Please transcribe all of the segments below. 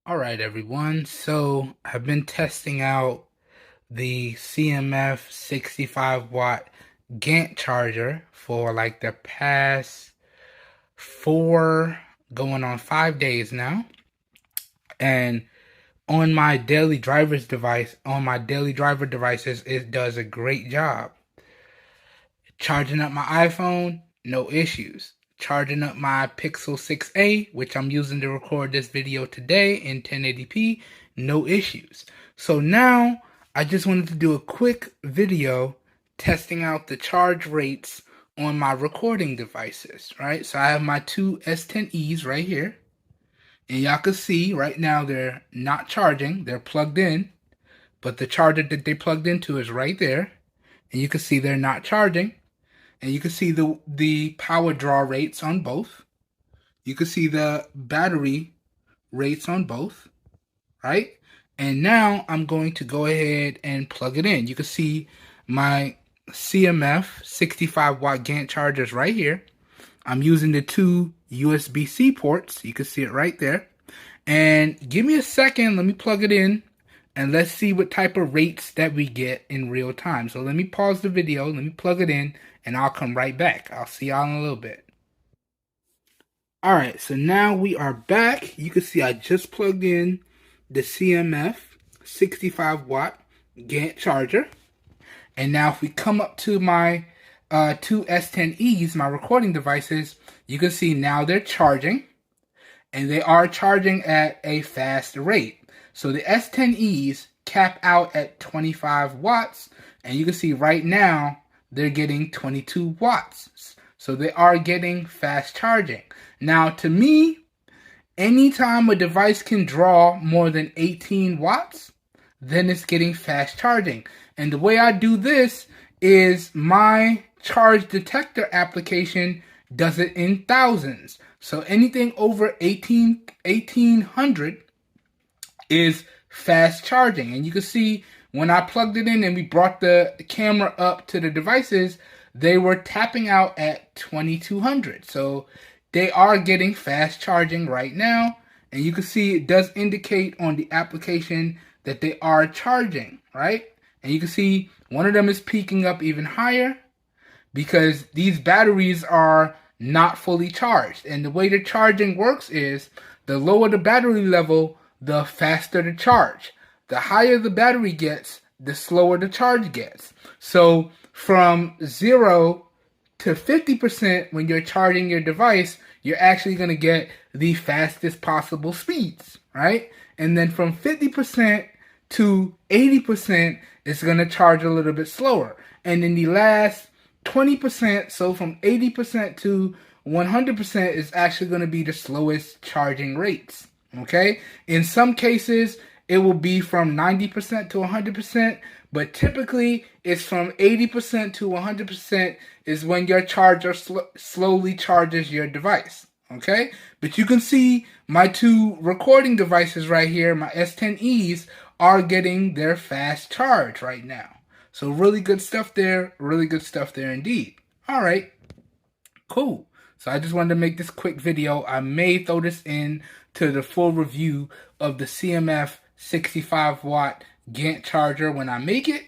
Alright everyone, so I've been testing out the CMF 65 watt Gantt charger for like the past 5 days now. And on my daily driver devices, it does a great job. Charging up my iPhone, no issues. Charging up my Pixel 6a, which I'm using to record this video today in 1080p, no issues. So now I just wanted to do a quick video testing out the charge rates on my recording devices, right? So I have my two S10Es right here, and y'all can see right now they're not charging, they're plugged in, but the charger that they plugged into is right there, and you can see they're not charging. And you can see the power draw rates on both. You can see the battery rates on both, right? And now I'm going to go ahead and plug it in. You can see my CMF 65 watt Gantt chargers right here. I'm using the two USB-C ports. You can see it right there. And give me a second. Let me plug it in. And let's see what type of rates that we get in real time. So let me pause the video. Let me plug it in. And I'll come right back. I'll see y'all in a little bit. Alright, so now we are back. You can see I just plugged in the CMF 65 watt Gantt charger. And now if we come up to my two S10Es, my recording devices, you can see now they're charging. And they are charging at a fast rate. So the S10Es cap out at 25 watts. And you can see right now, they're getting 22 watts. So they are getting fast charging. Now, to me, anytime a device can draw more than 18 watts, then it's getting fast charging. And the way I do this is my charge detector application does it in thousands. So anything over 1800 is fast charging. And you can see when I plugged it in and we brought the camera up to the devices, they were tapping out at 2200. So they are getting fast charging right now. And you can see it does indicate on the application that they are charging, right? And you can see one of them is peaking up even higher because these batteries are not fully charged. And the way the charging works is the lower the battery level, the faster the charge. The higher the battery gets, the slower the charge gets. So from 0 to 50% when you're charging your device, you're actually going to get the fastest possible speeds, right? And then from 50% to 80%, it's going to charge a little bit slower. And in the last 20%, so from 80% to 100% is actually going to be the slowest charging rates, okay? In some cases, it will be from 90% to 100%, but typically it's from 80% to 100% is when your charger slowly charges your device, okay? But you can see my two recording devices right here, my S10Es, are getting their fast charge right now. So really good stuff there, indeed. All right, cool. So I just wanted to make this quick video. I may throw this in to the full review of the CMF 65 watt Gantt charger when I make it.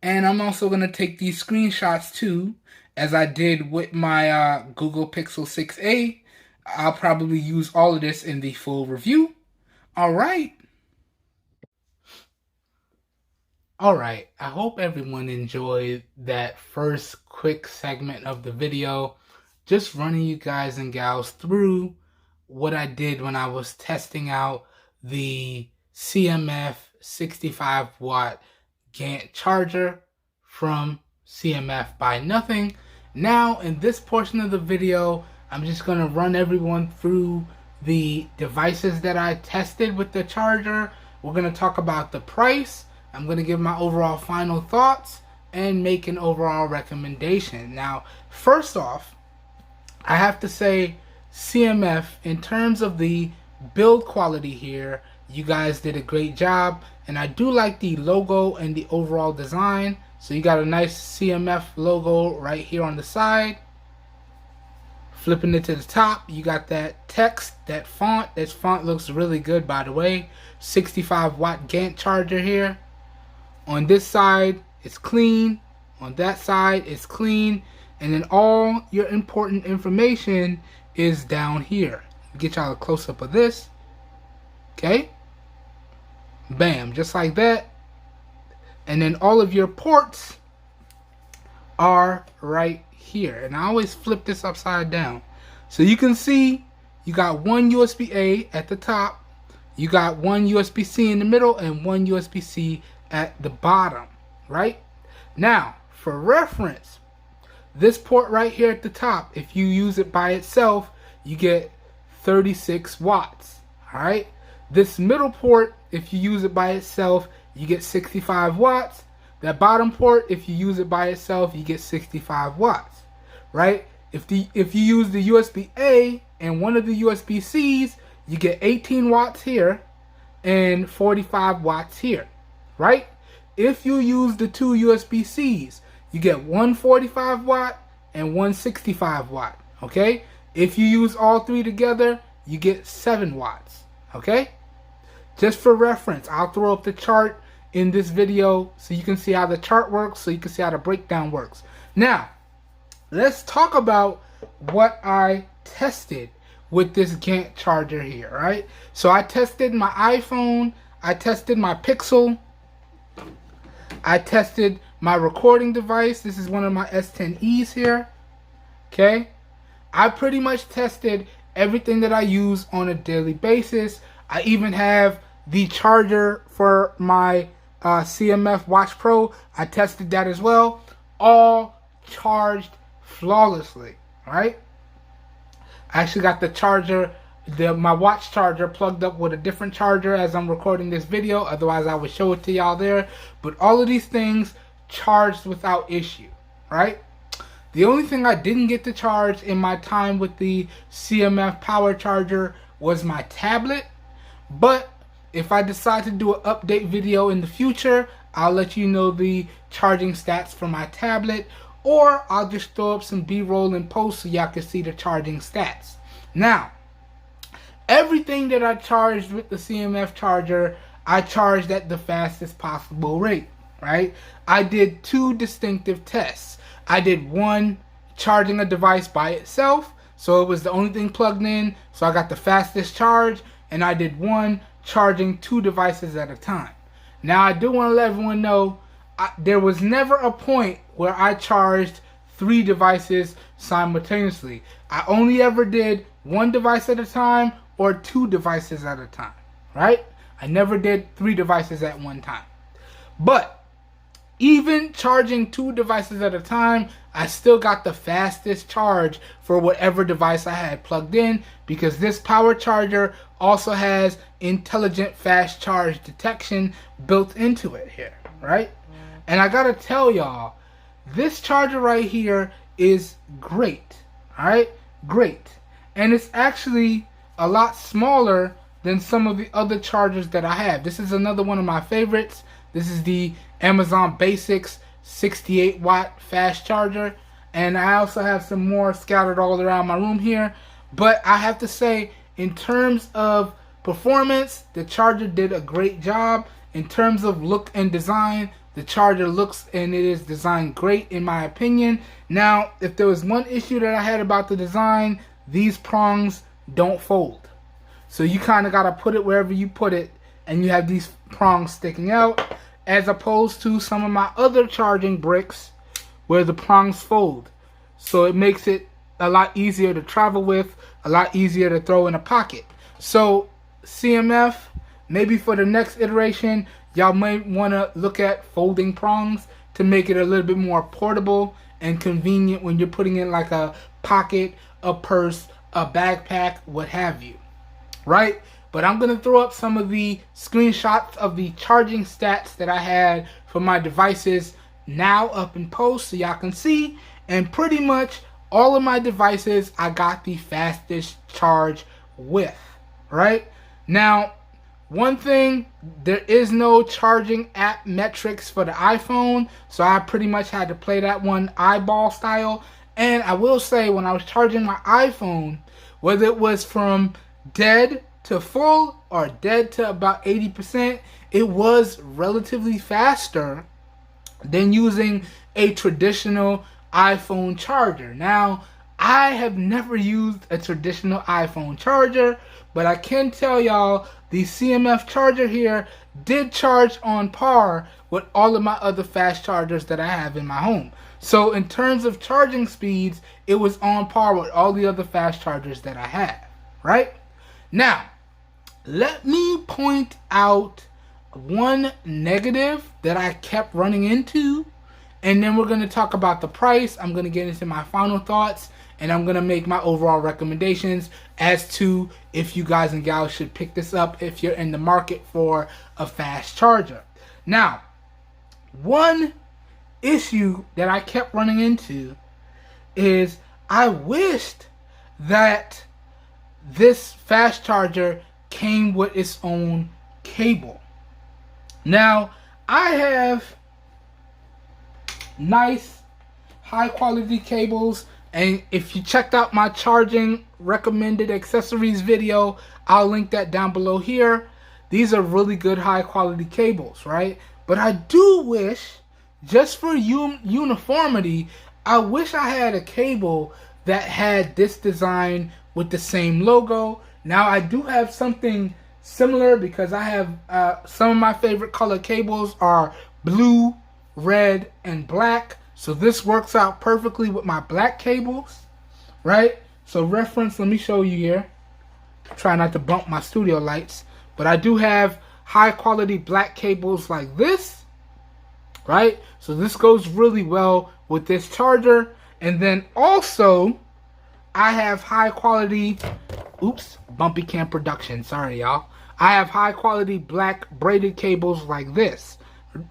And I'm also going to take these screenshots too, as I did with my Google Pixel 6a. I'll probably use all of this in the full review. Alright, I hope everyone enjoyed that first quick segment of the video. Just running you guys and gals through what I did when I was testing out the CMF 65 watt Gantt charger from CMF by Nothing. Now in this portion of the video, I'm just going to run everyone through the devices that I tested with the charger. We're going to talk about the price. I'm going to give my overall final thoughts and make an overall recommendation. Now, first off, I have to say CMF, in terms of the build quality here, you guys did a great job, and I do like the logo and the overall design. So you got a nice CMF logo right here on the side. Flipping it to the top, you got that text, that font. This font looks really good, by the way. 65 watt Gantt charger here. On this side, it's clean. On that side, it's clean. And then all your important information is down here. Get y'all a close-up of this. Okay. Bam, just like that. And then all of your ports are right here. And I always flip this upside down. So you can see you got one USB-A at the top. You got one USB-C in the middle and one USB-C at the bottom, right? Now, for reference, this port right here at the top, if you use it by itself, you get 36 watts, all right? This middle port, if you use it by itself, you get 65 watts. That bottom port, if you use it by itself, you get 65 watts, right? If you use the USB-A and one of the USB-Cs, you get 18 watts here and 45 watts here, right? If you use the two USB-Cs, you get one 45 watt and one 65 watt, okay? If you use all three together, you get 7 watts, okay? Just for reference, I'll throw up the chart in this video so you can see how the chart works, so you can see how the breakdown works. Now, let's talk about what I tested with this Gantt charger here, right? So I tested my iPhone, I tested my Pixel, I tested my recording device. This is one of my S10es here, okay? I pretty much tested everything that I use on a daily basis. I even have the charger for my CMF Watch Pro. I tested that as well. All charged flawlessly, right? I actually got the charger, my watch charger plugged up with a different charger as I'm recording this video. Otherwise, I would show it to y'all there. But all of these things charged without issue, right? The only thing I didn't get to charge in my time with the CMF power charger was my tablet. But if I decide to do an update video in the future, I'll let you know the charging stats for my tablet, or I'll just throw up some B-roll in post so y'all can see the charging stats. Now, everything that I charged with the CMF charger, I charged at the fastest possible rate, right? I did 2 distinctive tests. I did one charging a device by itself, so it was the only thing plugged in, so I got the fastest charge, and I did one charging 2 devices at a time. Now, I do want to let everyone know there was never a point where I charged 3 devices simultaneously. I only ever did 1 device at a time or 2 devices at a time, right? I never did 3 devices at one time. But even charging 2 devices at a time, I still got the fastest charge for whatever device I had plugged in, because this power charger also has intelligent fast charge detection built into it here, right? And I gotta tell y'all, this charger right here is great, alright? Great. And it's actually a lot smaller than some of the other chargers that I have. This is another one of my favorites. This is the Amazon Basics 68 watt fast charger. And I also have some more scattered all around my room here. But I have to say, in terms of performance, the charger did a great job. In terms of look and design, the charger looks and it is designed great in my opinion. Now, if there was one issue that I had about the design, these prongs don't fold. So you kind of got to put it wherever you put it, and you have these prongs sticking out, as opposed to some of my other charging bricks where the prongs fold. So it makes it a lot easier to travel with, a lot easier to throw in a pocket. So CMF, maybe for the next iteration, y'all might want to look at folding prongs to make it a little bit more portable and convenient when you're putting in like a pocket, a purse, a backpack, what have you, right? But I'm going to throw up some of the screenshots of the charging stats that I had for my devices now up in post so y'all can see. And pretty much all of my devices I got the fastest charge with, right? Now, one thing, there is no charging app metrics for the iPhone, so I pretty much had to play that one eyeball style. And I will say, when I was charging my iPhone, whether it was from dead to full or dead to about 80%, it was relatively faster than using a traditional iPhone charger. Now, I have never used a traditional iPhone charger, but I can tell y'all the CMF charger here did charge on par with all of my other fast chargers that I have in my home. So in terms of charging speeds, it was on par with all the other fast chargers that I have, right? Now, let me point out one negative that I kept running into, and then we're going to talk about the price. I'm going to get into my final thoughts, and I'm going to make my overall recommendations as to if you guys and gals should pick this up if you're in the market for a fast charger. Now, one issue that I kept running into is I wished that this fast charger came with its own cable. Now, I have nice high quality cables, and if you checked out my charging recommended accessories video, I'll link that down below here. These are really good high quality cables, right? But I do wish, just for uniformity, I wish I had a cable that had this design with the same logo. Now, I do have something similar because I have some of my favorite color cables are blue, red, and black. So this works out perfectly with my black cables, right? So reference, let me show you here. Try not to bump my studio lights. But I do have high quality black cables like this, right? So this goes really well with this charger. And then also, I have high quality, bumpy cam production, sorry y'all. I have high quality black braided cables like this,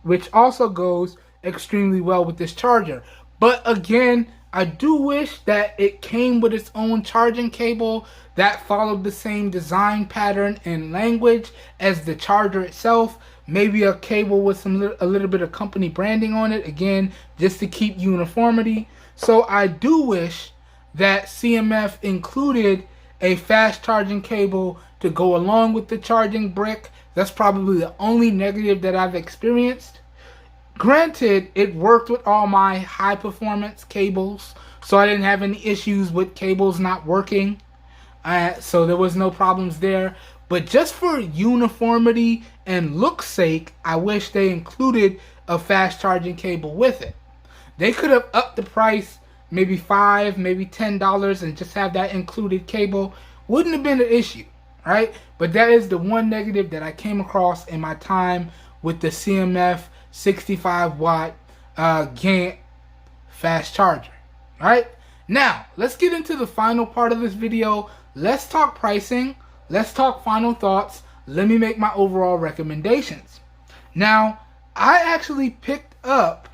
which also goes extremely well with this charger. But again, I do wish that it came with its own charging cable that followed the same design pattern and language as the charger itself. Maybe a cable with a little bit of company branding on it, again, just to keep uniformity. So I do wish that CMF included a fast charging cable to go along with the charging brick. That's probably the only negative that I've experienced. Granted, it worked with all my high performance cables, so I didn't have any issues with cables not working. So there was no problems there. But just for uniformity and look's sake, I wish they included a fast charging cable with it. They could have upped the price maybe $5, maybe $10 and just have that included cable. Wouldn't have been an issue, right? But that is the one negative that I came across in my time with the CMF 65 watt Gantt fast charger. Alright, now let's get into the final part of this video. Let's talk pricing, let's talk final thoughts. Let me make my overall recommendations. Now, I actually picked up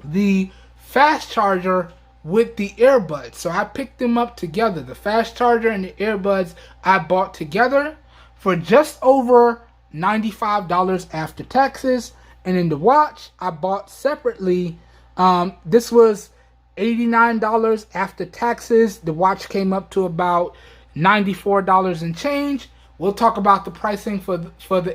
the fast charger with the earbuds, so I picked them up together. The fast charger and the earbuds I bought together for just over $95 after taxes. And in the watch, I bought separately. This was $89 after taxes. The watch came up to about $94 and change. We'll talk about the pricing for the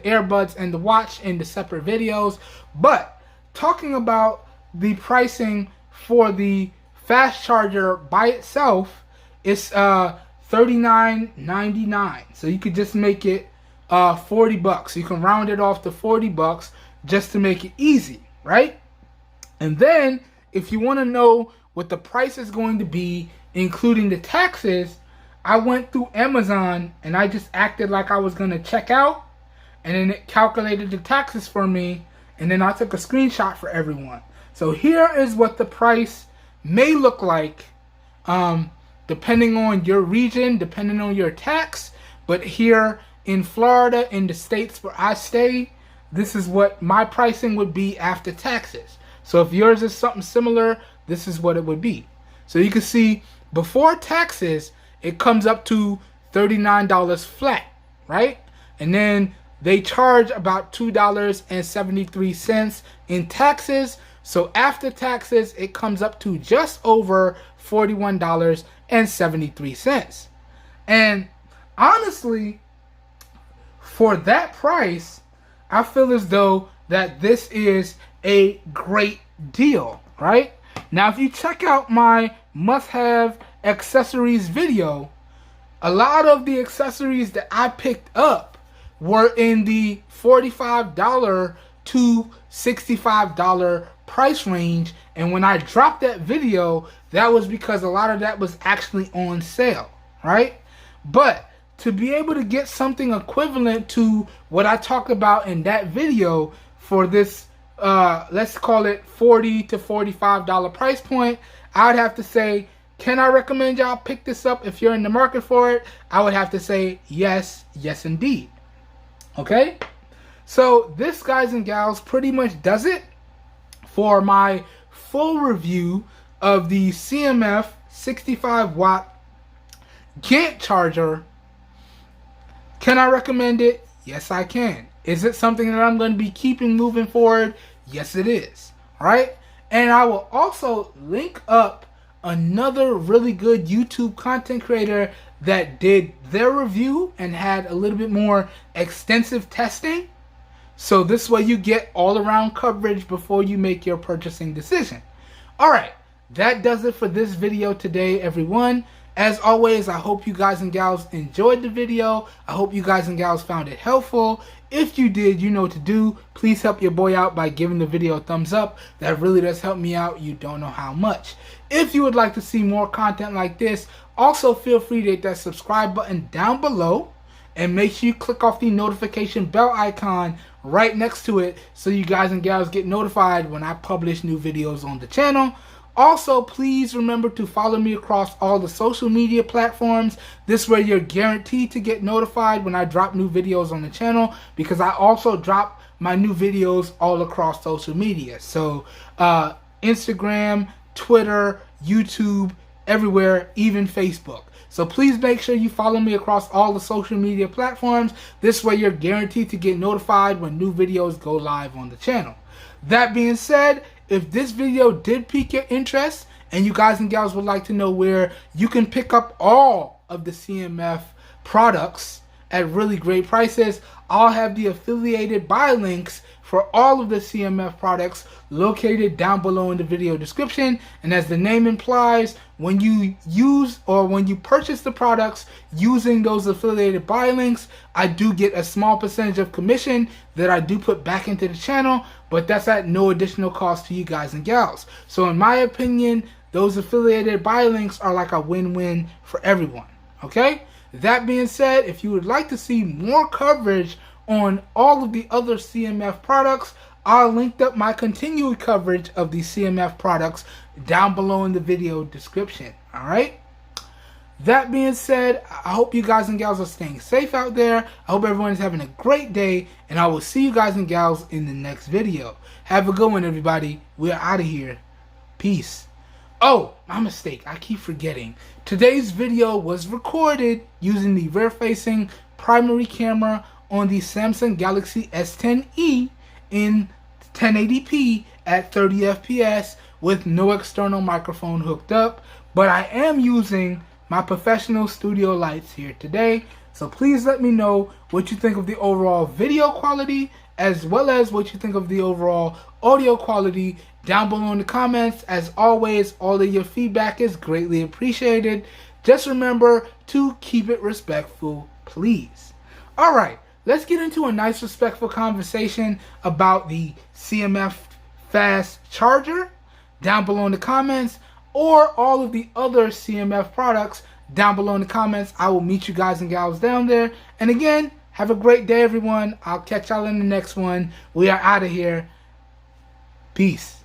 earbuds and the watch in the separate videos. But talking about the pricing for the fast charger by itself, it's $39.99. So you could just make it $40. So you can round it off to $40 just to make it easy, right? And then if you want to know what the price is going to be, including the taxes, I went through Amazon and I just acted like I was going to check out, and then it calculated the taxes for me, and then I took a screenshot for everyone. So here is what the price may look like depending on your region, depending on your tax. But here in Florida, in the states where I stay, this is what my pricing would be after taxes. So if yours is something similar, this is what it would be. So you can see before taxes, it comes up to $39 flat, right? And then they charge about $2.73 in taxes. So after taxes, it comes up to just over $41.73. And honestly, for that price, I feel as though that this is a great deal, right? Now, if you check out my must-have accessories video, a lot of the accessories that I picked up were in the $45 to $65 price range. And when I dropped that video, that was because a lot of that was actually on sale, right? But to be able to get something equivalent to what I talked about in that video for this, let's call it $40 to $45 price point, I would have to say, can I recommend y'all pick this up if you're in the market for it? I would have to say yes, yes indeed. Okay? So this, guys and gals, pretty much does it for my full review of the CMF 65 watt Gantt charger. Can I recommend it? Yes, I can. Is it something that I'm going to be keeping moving forward? Yes, it is. All right? And I will also link up another really good YouTube content creator that did their review and had a little bit more extensive testing. So this way you get all around coverage before you make your purchasing decision. All right, that does it for this video today, everyone. As always, I hope you guys and gals enjoyed the video. I hope you guys and gals found it helpful. If you did, you know what to do. Please help your boy out by giving the video a thumbs up. That really does help me out. You don't know how much. If you would like to see more content like this, also feel free to hit that subscribe button down below. And make sure you click off the notification bell icon right next to it so you guys and gals get notified when I publish new videos on the channel. Also, please remember to follow me across all the social media platforms. This way you're guaranteed to get notified when I drop new videos on the channel, because I also drop my new videos all across social media. So Instagram, Twitter, YouTube, everywhere, even Facebook. So please make sure you follow me across all the social media platforms. This way you're guaranteed to get notified when new videos go live on the channel. That being said, if this video did pique your interest and you guys and gals would like to know where you can pick up all of the CMF products at really great prices, I'll have the affiliated buy links for all of the CMF products located down below in the video description. And as the name implies, when you use or when you purchase the products using those affiliated buy links, I do get a small percentage of commission that I do put back into the channel, but that's at no additional cost to you guys and gals. So in my opinion, those affiliated buy links are like a win-win for everyone. Okay? That being said, if you would like to see more coverage on all of the other CMF products, I linked up my continued coverage of the CMF products down below in the video description. Alright? That being said, I hope you guys and gals are staying safe out there. I hope everyone is having a great day, and I will see you guys and gals in the next video. Have a good one, everybody. We're out of here. Peace. Oh, my mistake. I keep forgetting. Today's video was recorded using the rear-facing primary camera on the Samsung Galaxy S10e in 1080p at 30 FPS with no external microphone hooked up, but I am using my professional studio lights here today. So please let me know what you think of the overall video quality as well as what you think of the overall audio quality down below in the comments. As always, all of your feedback is greatly appreciated. Just remember to keep it respectful, please. Alright, let's get into a nice respectful conversation about the CMF fast charger down below in the comments, or all of the other CMF products down below in the comments. I will meet you guys and gals down there. And again, have a great day, everyone. I'll catch y'all in the next one. We are out of here. Peace.